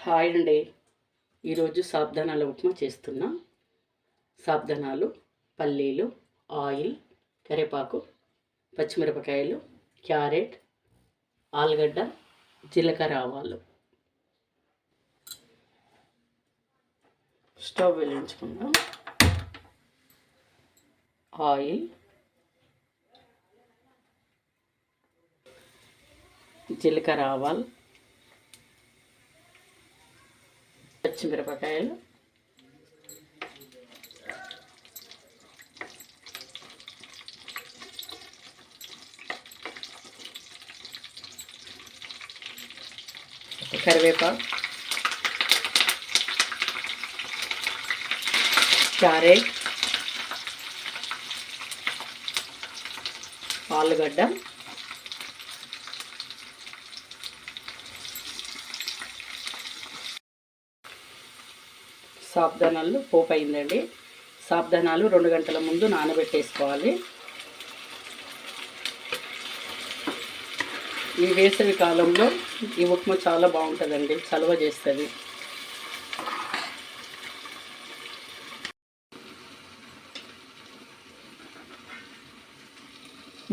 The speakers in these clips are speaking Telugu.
హాయ్ అండి. ఈరోజు సాబ్దానాల ఉప్మా చేస్తున్నా. సాబ్దానాలు, పల్లీలు, ఆయిల్, కరివేపాకు, పచ్చిమిరపకాయలు, క్యారెట్, ఆలుగడ్డ, జీలకర్ర, ఆవాలు. స్టవ్ వెలిగించుకుందాం. ఆయిల్, జీలకర్ర, ఆవాలు, పచ్చిమిరపకాయలు, కరివేపాకు, క్యారెట్, ఆలుగడ్డ, సాబ్దానాలు పోపు అయిందండి. సాబ్దానాలు 2 గంటల ముందు నానబెట్టేసుకోవాలి. ఈ వేసవి కాలంలో ఈ ఉప్మా చాలా బాగుంటుందండి, చలువ చేస్తుంది.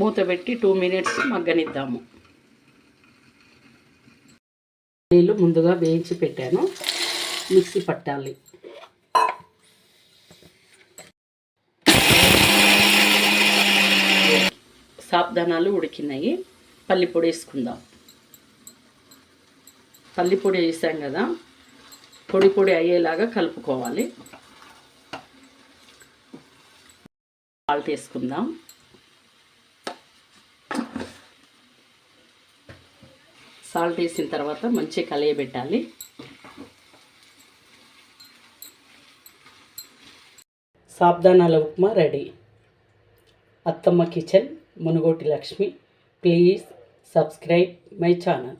మూత పెట్టి 2 మినిట్స్ మగ్గనిద్దాము. నీళ్ళు ముందుగా వేయించి పెట్టాను, మిక్సీ పట్టాలి. సాబ్దానాలు ఉడికినాయి. పల్లి పొడి వేసుకుందాం. పల్లి పొడి వేసాం కదా, పొడి పొడి అయ్యేలాగా కలుపుకోవాలి. సాల్ట్ వేసుకుందాం. సాల్ట్ వేసిన తర్వాత మంచిగా కలియబెట్టాలి. సాబ్దానాల ఉప్మా రెడీ. అత్తమ్మ kitchen, Munugoti Lakshmi. Please subscribe my channel.